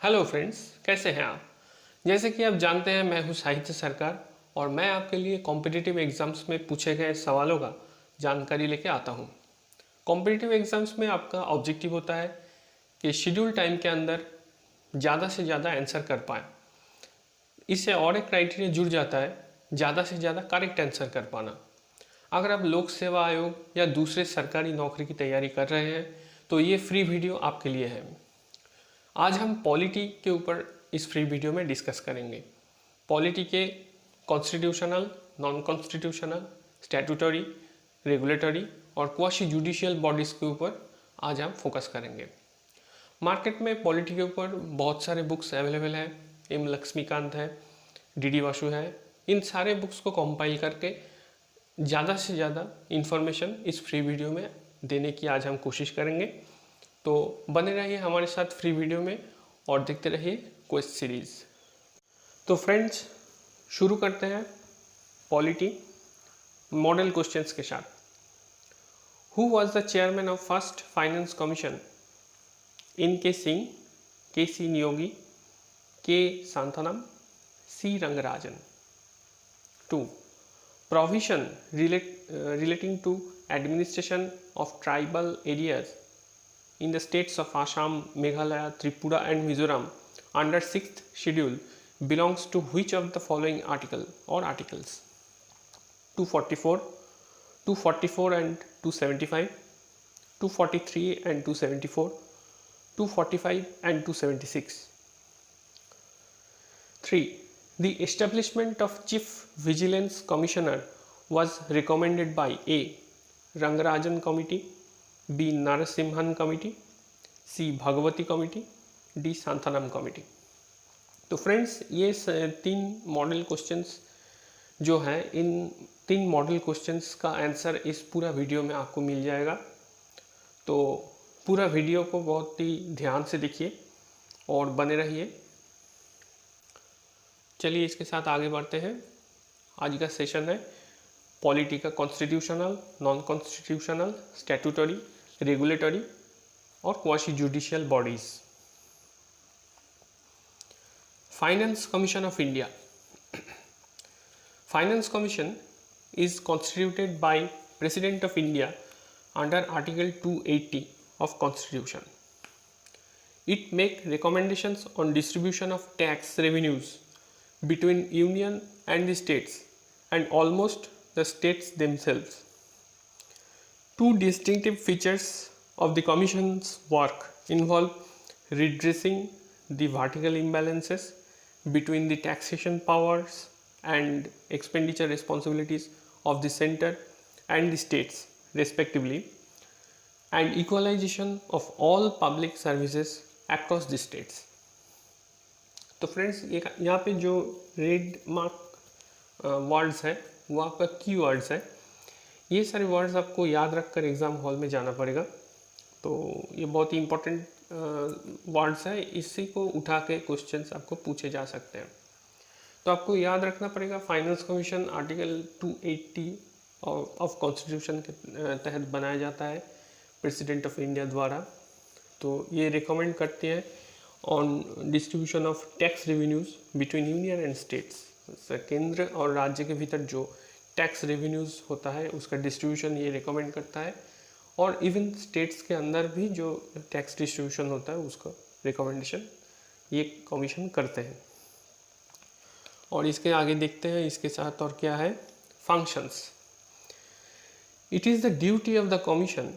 Hello friends, कैसे हैं आप। जैसे कि आप जानते हैं, मैं हूं साहित्य सरकार और मैं आपके लिए कॉम्पिटिटिव एग्ज़ाम्स में पूछे गए सवालों का जानकारी लेके आता हूं। कॉम्पिटिटिव एग्ज़ाम्स में आपका ऑब्जेक्टिव होता है कि शेड्यूल टाइम के अंदर ज़्यादा से ज़्यादा आंसर कर पाएँ। इससे और एक क्राइटेरिया जुड़ जाता है, ज़्यादा से ज़्यादा करेक्ट आंसर कर पाना। अगर आप लोक सेवा आयोग या दूसरे सरकारी नौकरी की तैयारी कर रहे हैं तो ये फ्री वीडियो आपके लिए है। आज हम पॉलिटी के ऊपर इस फ्री वीडियो में डिस्कस करेंगे। पॉलिटी के constitutional, non constitutional, statutory, regulatory और क्वासी जुडिशियल बॉडीज़ के ऊपर आज हम फोकस करेंगे। मार्केट में पॉलिटी के ऊपर बहुत सारे बुक्स अवेलेबल हैं। एम लक्ष्मीकांत है, डी वासु है। इन सारे बुक्स को कंपाइल करके ज़्यादा से ज़्यादा इन्फॉर्मेशन इस फ्री वीडियो में देने की आज हम कोशिश करेंगे। तो बने रहिए हमारे साथ फ्री वीडियो में और देखते रहिए क्वेश्चन सीरीज़। तो फ्रेंड्स, शुरू करते हैं पॉलिटी मॉडल क्वेश्चंस के साथ। Who was the chairman of first finance commission? N K Singh, K C Neogy, K Santhanam, C Rangarajan. 2. Provision relating to administration of tribal areas in the states of Assam, Meghalaya, Tripura and Mizoram under 6th schedule belongs to which of the following article or articles? 244, 244 and 275, 243 and 274, 245 and 276. 3. The establishment of Chief Vigilance Commissioner was recommended by A. Rangarajan Committee, B. Narasimhan Committee, C. Bhagwati Committee, D. Santhanam Committee. तो friends, ये 3 model questions जो हैं, इन 3 model questions का answer इस पूरा video में आपको मिल जाएगा। तो पूरा वीडियो को बहुत ही ध्यान से देखिए और बने रहिए। चलिए इसके साथ आगे बढ़ते हैं। आज का सेशन है पॉलिटी का constitutional, non constitutional, statutory, regulatory और quasi judicial bodies. Finance commission of India. Finance commission is constituted by President of India under Article 280 of Constitution. It make recommendations on distribution of tax revenues between Union and the states and almost the states themselves. Two distinctive features of the Commission's work involve redressing the vertical imbalances between the taxation powers and expenditure responsibilities of the center and the states respectively, and equalization of all public services across the states. तो friends, यहाँ पे जो red mark words है वो आपका की words है। ये सारे वर्ड्स आपको याद रखकर एग्ज़ाम हॉल में जाना पड़ेगा। तो ये बहुत ही इम्पोर्टेंट वर्ड्स है, इसी को उठा के क्वेश्चंस आपको पूछे जा सकते हैं। तो आपको याद रखना पड़ेगा, finance commission article 280 of constitution के तहत बनाया जाता है प्रेसिडेंट ऑफ इंडिया द्वारा। तो ये रिकमेंड करते हैं on distribution of tax revenues between union and states. केंद्र और राज्य के भीतर जो टैक्स रेवेन्यूज़ होता है उसका डिस्ट्रीब्यूशन ये रिकमेंड करता है, और इवन स्टेट्स के अंदर भी जो टैक्स डिस्ट्रीब्यूशन होता है उसका रिकमेंडेशन ये कमीशन करते हैं। और इसके आगे देखते हैं इसके साथ और क्या है। Functions. It is the duty of the commission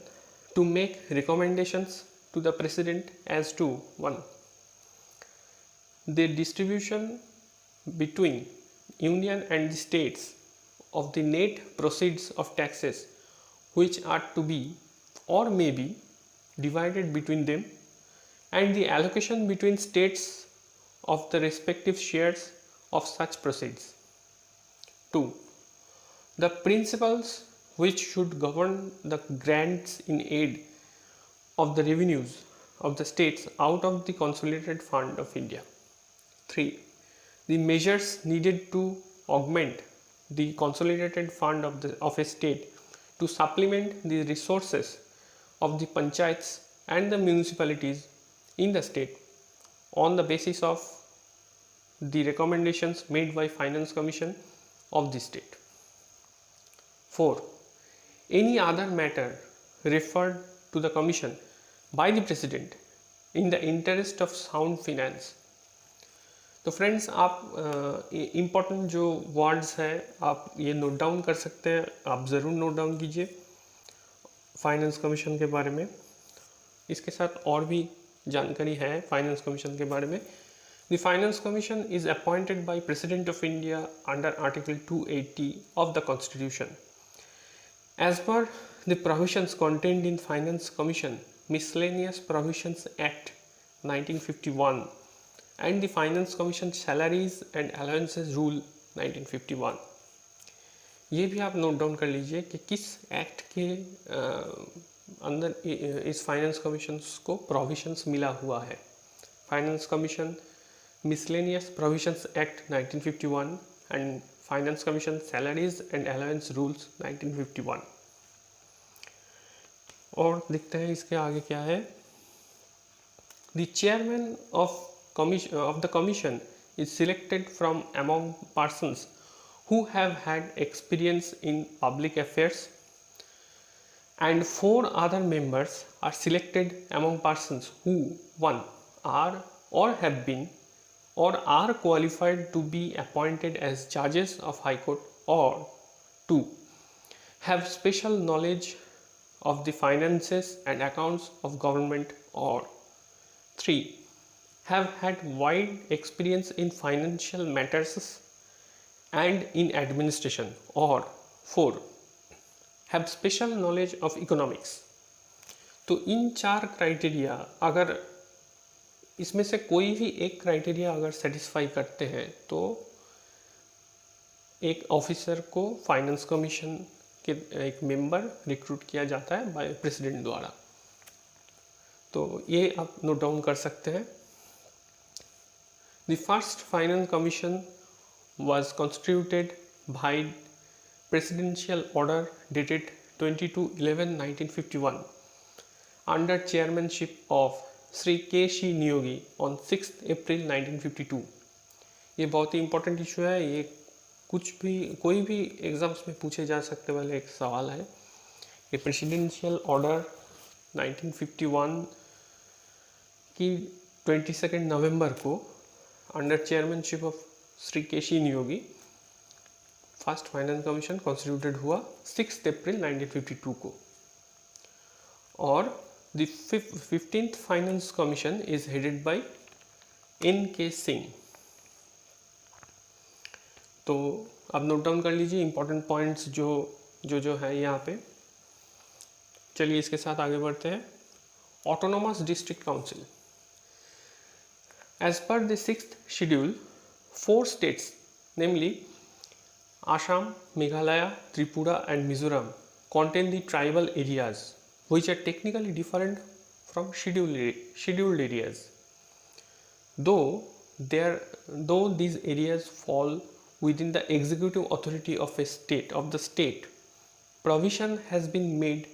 to make recommendations to the president as to 1. The distribution between union and the states of the net proceeds of taxes which are to be or may be divided between them, and the allocation between states of the respective shares of such proceeds. 2. The principles which should govern the grants in aid of the revenues of the states out of the consolidated fund of India. 3. The measures needed to augment the consolidated fund of a state to supplement the resources of the panchayats and the municipalities in the state. on the basis of the recommendations made by Finance Commission of the state. 4. Any other matter referred to the Commission by the President in the interest of sound finance. तो friends आप important जो words हैं आप ये note down कर सकते हैं, आप ज़रूर नोट डाउन कीजिए फाइनेंस कमीशन के बारे में। इसके साथ और भी जानकारी है फाइनेंस कमीशन के बारे में। The finance commission is appointed by president of India under article 280 of the constitution. As per the provisions contained in finance commission miscellaneous provisions act 1951 and the Finance Commission Salaries and Allowances Rule 1951। ये भी आप note down कर लीजिए कि किस act के अंदर इस फाइनेंस कमीशन को प्रोविजंस मिला हुआ है। Finance commission miscellaneous provisions act 1951 and finance commission salaries and allowance rules 1951। और देखते हैं इसके आगे क्या है। The chairman of the commission is selected from among persons who have had experience in public affairs, and 4 other members are selected among persons who 1 are or have been or are qualified to be appointed as judges of High Court, or 2 have special knowledge of the finances and accounts of government, or 3 have had wide experience in financial matters and in administration, or 4 have special knowledge of economics। तो इन 4 criteria अगर इसमें से कोई भी एक criteria अगर satisfy करते हैं तो एक ऑफिसर को फाइनेंस कमीशन के एक मेंबर रिक्रूट किया जाता है बाय प्रेसिडेंट द्वारा। तो ये आप नोट डाउन कर सकते हैं। The first Finance Commission was constituted by Presidential Order dated 22/11/1951 under chairmanship of Sri K.C. Niyogi on 6th April 1952। ये बहुत ही इम्पोर्टेंट इशू है, ये कोई भी एग्ज़ाम्स में पूछे जा सकते वाले एक सवाल है। ये प्रेसिडेंशियल ऑर्डर 1951 की 22 नवंबर को under chairmanship of Shri K C Neogy first finance commission constituted हुआ 6 अप्रैल 1952 को। और the 15th finance commission is headed by N.K. Singh. तो अब नोट डाउन कर लीजिए इंपॉर्टेंट पॉइंट्स जो है यहाँ पे। चलिए इसके साथ आगे बढ़ते हैं। Autonomous district council. As per the 6th schedule, 4 states, namely Assam, Meghalaya, Tripura and Mizoram, contain the tribal areas which are technically different from scheduled areas. Though these areas fall within the executive authority of the state, provision has been made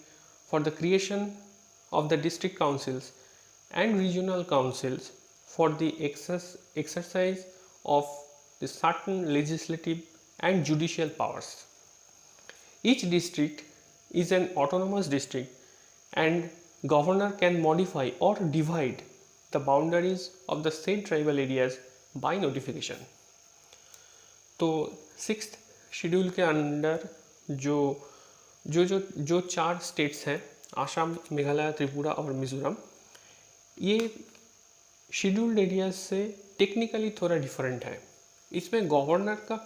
for the creation of the district councils and regional councils for the exercise of the certain legislative and judicial powers. Each district is an autonomous district and governor can modify or divide the boundaries of the said tribal areas by notification। तो 6th schedule के under जो 4 states हैं आसाम, मेघालय, त्रिपुरा और मिजोरम, ये scheduled areas से technically थोड़ा different है। इसमें गवर्नर का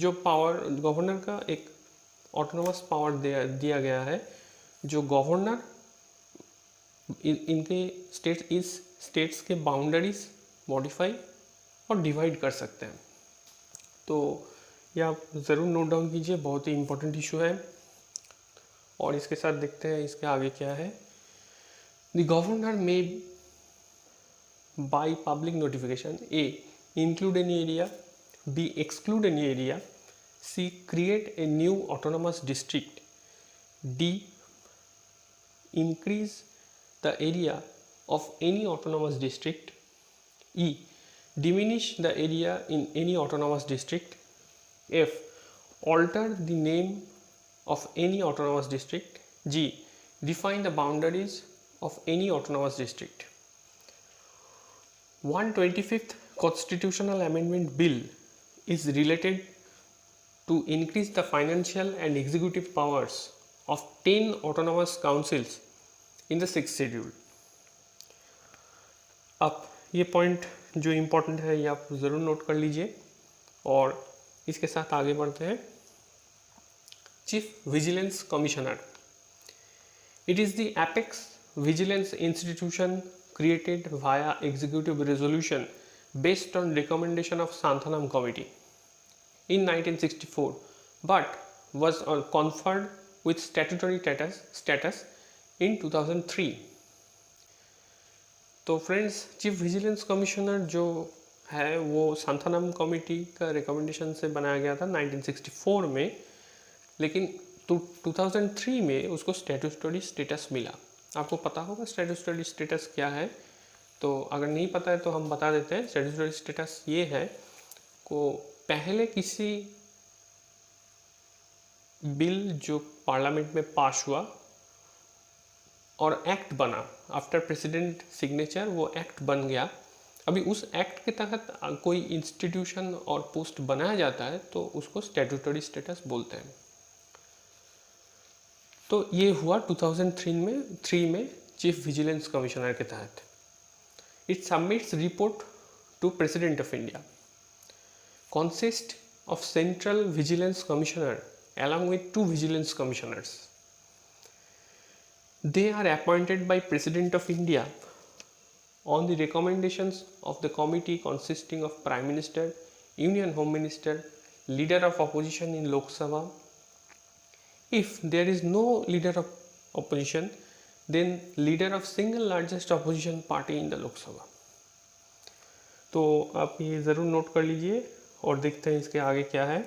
जो पावर, गवर्नर का एक ऑटोनोमस पावर दिया गया है, जो गवर्नर इनके स्टेट्स के बाउंड्रीज मॉडिफाई और डिवाइड कर सकते हैं। तो ये आप ज़रूर नोट डाउन कीजिए, बहुत ही इम्पोर्टेंट इशू है। और इसके साथ देखते हैं इसके आगे क्या है। द गवर्नर में by public notification A include any area, B exclude any area, C create a new autonomous district, D increase the area of any autonomous district, E. Diminish the area in any autonomous district. F. Alter the name of any autonomous district. G. Define the boundaries of any autonomous district. 125th Constitutional Amendment Bill is related to increase the financial and executive powers of 10 autonomous councils in the 6th schedule. अब ये point जो important है ये आप ज़रूर note कर लीजिए और इसके साथ आगे बढ़ते हैं। Chief vigilance commissioner, it is the apex vigilance institution created via executive resolution based on recommendation of Santhanam Committee in 1964, but was conferred with statutory status in 2003. तो फ्रेंड्स, चीफ विजिलेंस कमिश्नर जो है वो सांथानम committee का recommendation से बनाया गया था 1964 में, लेकिन 2003 में उसको स्टैट्यूटरी स्टेटस मिला। आपको पता होगा स्टैट्यूटरी स्टेटस क्या है, तो अगर नहीं पता है तो हम बता देते हैं। स्टैट्यूटरी स्टेटस ये है को पहले किसी बिल जो पार्लियामेंट में पास हुआ और एक्ट बना, आफ्टर प्रेसिडेंट सिग्नेचर वो एक्ट बन गया, अभी उस एक्ट के तहत कोई इंस्टीट्यूशन और पोस्ट बनाया जाता है तो उसको स्टैट्यूटरी स्टेटस बोलते हैं। तो ये हुआ 2003 में चीफ विजिलेंस कमिश्नर के तहत। It submits report to president of India, consist of central vigilance commissioner along with 2 vigilance commissioners. They are appointed by President of India on the recommendations of the committee consisting of Prime Minister, Union Home Minister, Leader of Opposition in Lok Sabha. If there is no Leader of Opposition, then Leader of single largest opposition party in the Lok Sabha. तो आप ये ज़रूर note कर लीजिए और देखते हैं इसके आगे क्या है।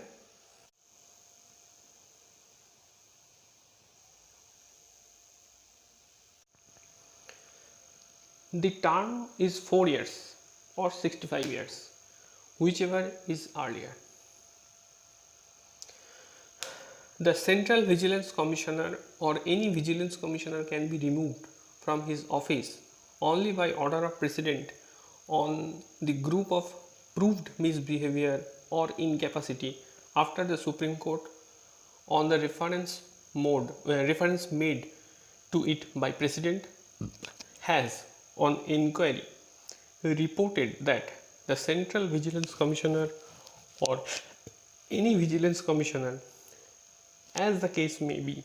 The term is 4 years or 65 years, whichever is earlier. The Central Vigilance Commissioner or any Vigilance Commissioner can be removed from his office only by order of President on the group of proved misbehavior or incapacity after the Supreme Court on the reference made to it by President has on inquiry reported that the Central Vigilance Commissioner or any Vigilance Commissioner, as the case may be,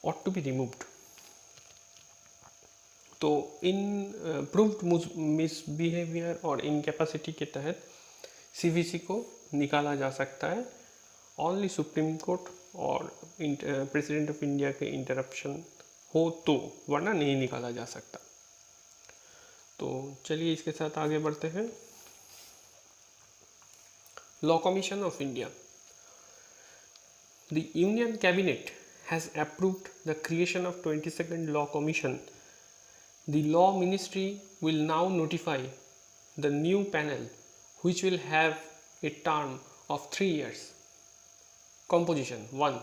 ought to be removed. तो इन proved misbehaviour और incapacity के तहत CVC को निकाला जा सकता है only supreme court और प्रेसिडेंट ऑफ इंडिया के इंटरप्शन हो तो, वरना नहीं निकाला जा सकता। तो चलिए इसके साथ आगे बढ़ते हैं। Law commission of India, the union cabinet has approved the creation of 22nd law commission. The law ministry will now notify the new panel which will have a term of 3 years. Composition 1.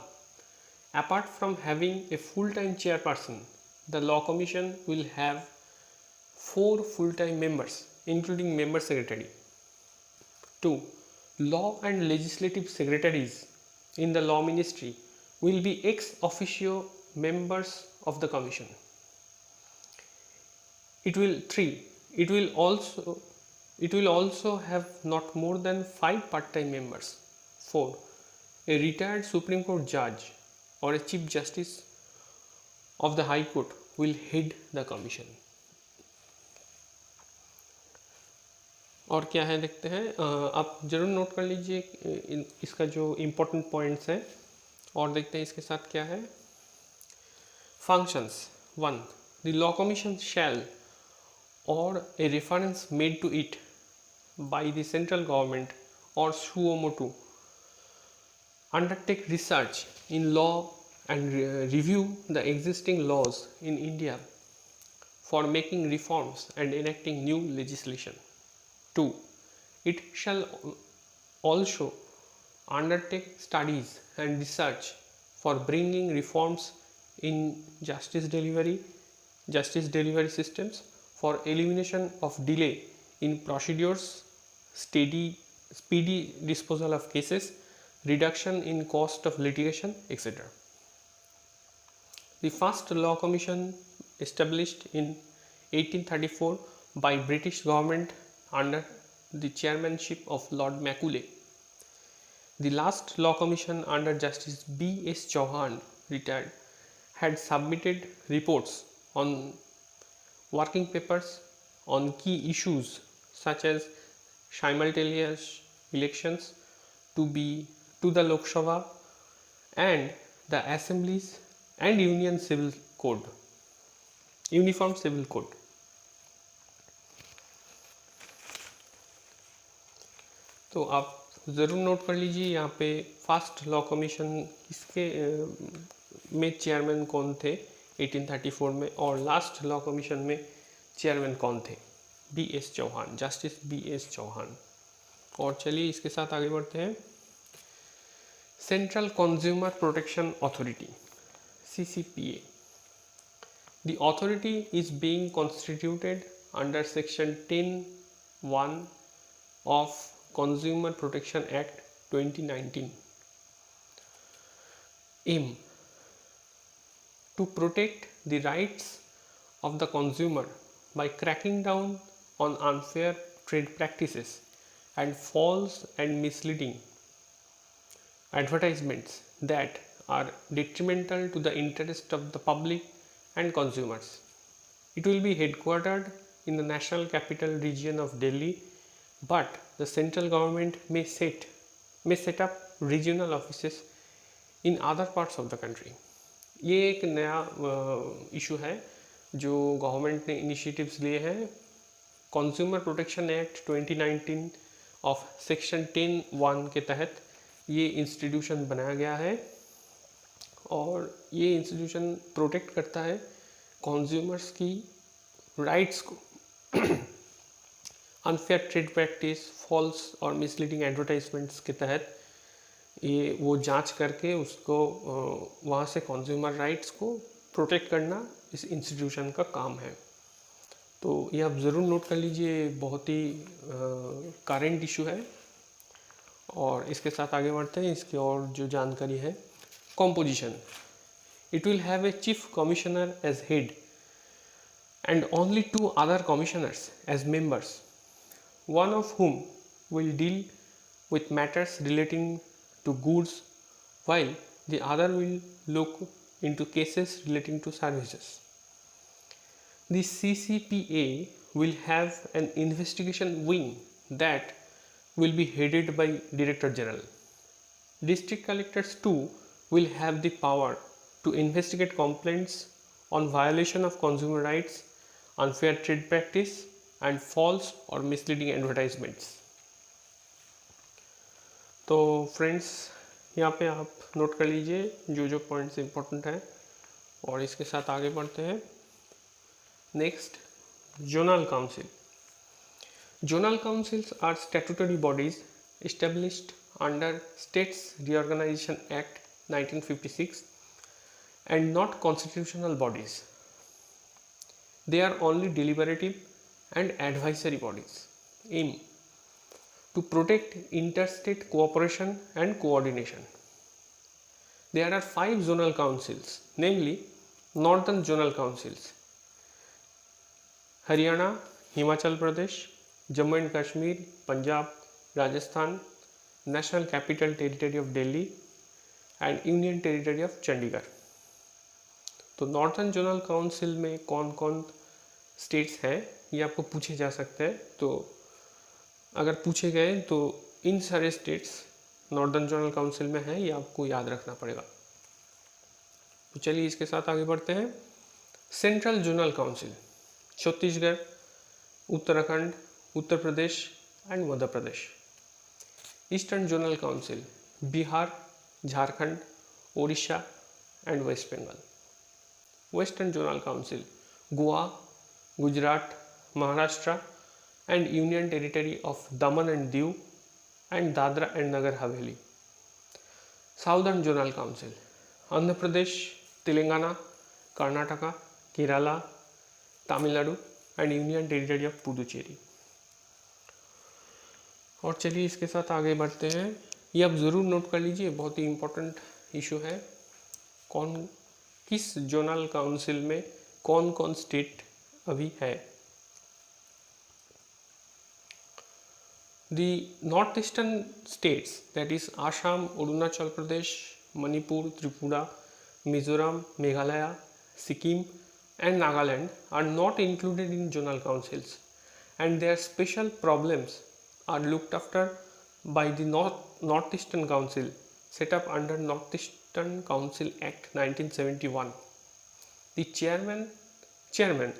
Apart from having a full-time chairperson, the law commission will have 4 full-time members including member secretary. 2. Law and legislative secretaries in the law ministry will be ex officio members of the commission. It will also have not more than 5 part-time members. 4. A retired Supreme Court judge or a Chief Justice of the High Court will head the commission. और क्या है देखते हैं, आप जरूर note कर लीजिए इसका जो इम्पोर्टेंट पॉइंट्स हैं और देखते हैं इसके साथ क्या है। Functions 1. The law commission shall or a reference made to it by the central government or suo motu undertake research in law and review the existing laws in India for making reforms and enacting new legislation. 2. It shall also undertake studies and research for bringing reforms in justice delivery systems for elimination of delay in procedures, speedy disposal of cases, reduction in cost of litigation, etc. The first law commission established in 1834 by British government under the chairmanship of Lord Macaulay. The last law commission under Justice B.S. Chauhan, retired, had submitted reports on working papers on key issues such as simultaneous elections to the Lok Sabha and the assemblies and uniform civil code. तो आप ज़रूर note कर लीजिए यहाँ पे first law commission इसके में chairman कौन थे 1834 में, और लास्ट लॉ कमीशन में चेयरमैन कौन थे, B.S. Chauhan, justice B.S. Chauhan. और चलिए इसके साथ आगे बढ़ते हैं। Central consumer protection authority, CCPA. The authority is being constituted under section 10(1) of Consumer Protection Act 2019. Aim: to protect the rights of the consumer by cracking down on unfair trade practices and false and misleading advertisements that are detrimental to the interest of the public and consumers. It will be headquartered in the National Capital Region of Delhi, but the central government may set up regional offices in other parts of the country. ये एक नया issue है जो government ने initiatives लिए हैं। Consumer protection act 2019 of section 10(1) के तहत ये इंस्टीट्यूशन बनाया गया है और ये इंस्टीट्यूशन प्रोटेक्ट करता है कंज्यूमर्स की राइट्स को अनफेयर ट्रेड प्रैक्टिस, फॉल्स और मिसलीडिंग एडवर्टाइजमेंट्स के तहत ये वो जांच करके उसको वहाँ से कंज्यूमर राइट्स को प्रोटेक्ट करना इस इंस्टीट्यूशन का काम है। तो ये आप ज़रूर नोट कर लीजिए, बहुत ही करेंट इशू है। और इसके साथ आगे बढ़ते हैं। इसकी और जो जानकारी है, composition: it will have a chief commissioner as head and only 2 other commissioners as members, one of whom will deal with matters relating to goods while the other will look into cases relating to services. The CCPA will have an investigation wing that will be headed by Director General. District collectors too will have the power to investigate complaints on violation of consumer rights, unfair trade practice and false or misleading advertisements. तो friends यहाँ पे आप note कर लीजिए जो points important हैं और इसके साथ आगे बढ़ते हैं। Next, zonal council. Zonal councils are statutory bodies established under States Reorganization Act 1956 and not constitutional bodies. They are only deliberative and advisory bodies. Aim: to protect interstate cooperation and coordination. There are 5 zonal councils, namely Northern Zonal Councils: Haryana, Himachal Pradesh, Jammu and Kashmir, Punjab, Rajasthan, National Capital Territory of Delhi and Union Territory of Chandigarh. तो northern zonal council में कौन कौन states हैं ये आपको पूछे जा सकते हैं। तो अगर पूछे गए तो इन सारे स्टेट्स नॉर्थन जोनल काउंसिल में हैं, ये आपको याद रखना पड़ेगा। तो चलिए इसके साथ आगे बढ़ते हैं। Central zonal council: Chhattisgarh, Uttarakhand, Uttar Pradesh and Madhya Pradesh. Eastern zonal council: Bihar, Jharkhand, Orissa and west Bengal. Western zonal council: Goa, Gujarat, Maharashtra and Union Territory of Daman and Diu and Dadra and Nagar Haveli. Southern Zonal Council, Andhra Pradesh, Telangana, Karnataka, Kerala, Tamil Nadu and Union Territory of Puducherry. और चलिए इसके साथ आगे बढ़ते हैं। ये आप ज़रूर नोट कर लीजिए, बहुत ही इम्पोर्टेंट इशू है। किस जोनल काउंसिल में कौन कौन स्टेट अभी है। The north eastern states that is Assam, Arunachal Pradesh, Manipur, Tripura, Mizoram, Meghalaya, Sikkim and Nagaland are not included in zonal councils, and their special problems are looked after by the Northeastern Council set up under Northeastern Council Act 1971. The chairman,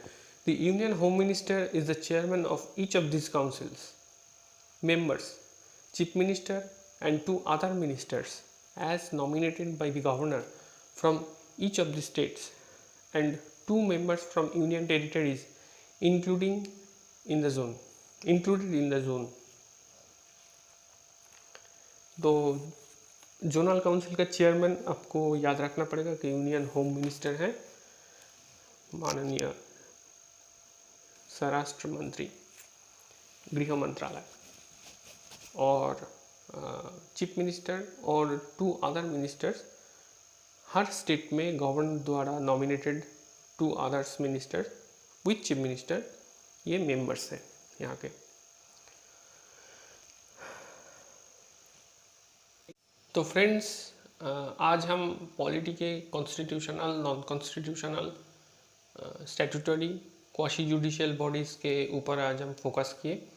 the Union Home Minister is the chairman of each of these councils. Members, Chief Minister and 2 other ministers as nominated by the governor from each of the states, and 2 members from Union Territories included in the zone. तो zonal council का chairman आपको याद रखना पड़ेगा कि union home minister है, माननीय स्वराष्ट्र मंत्री, गृह मंत्रालय, और चीफ मिनिस्टर और 2 अदर मिनिस्टर्स हर स्टेट में गवर्नर द्वारा nominated 2 others minister with chief minister, ये मेंबर्स हैं यहाँ के। तो फ्रेंड्स, आज हम पॉलिटी के constitutional, non constitutional, statutory, quasi judicial bodies के ऊपर आज हम फोकस किए।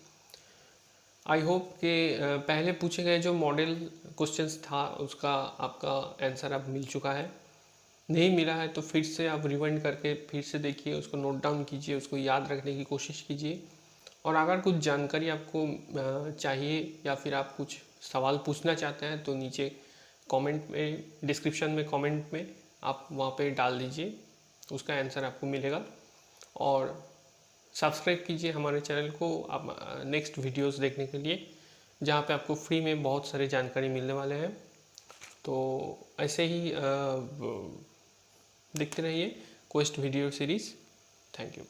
आई होप कि पहले पूछे गए जो मॉडल क्वेश्चंस था उसका आपका आंसर अब मिल चुका है। नहीं मिला है तो फिर से आप रिवाइंड करके फिर से देखिए, उसको नोट डाउन कीजिए, उसको याद रखने की कोशिश कीजिए। और अगर कुछ जानकारी आपको चाहिए या फिर आप कुछ सवाल पूछना चाहते हैं तो नीचे कमेंट में, डिस्क्रिप्शन में कमेंट में आप वहाँ पे डाल दीजिए, उसका आंसर आपको मिलेगा। और सब्सक्राइब कीजिए हमारे चैनल को आप नेक्स्ट वीडियोस देखने के लिए, जहाँ पे आपको फ्री में बहुत सारे जानकारी मिलने वाले हैं। तो ऐसे ही देखते रहिए quest video series. Thank you.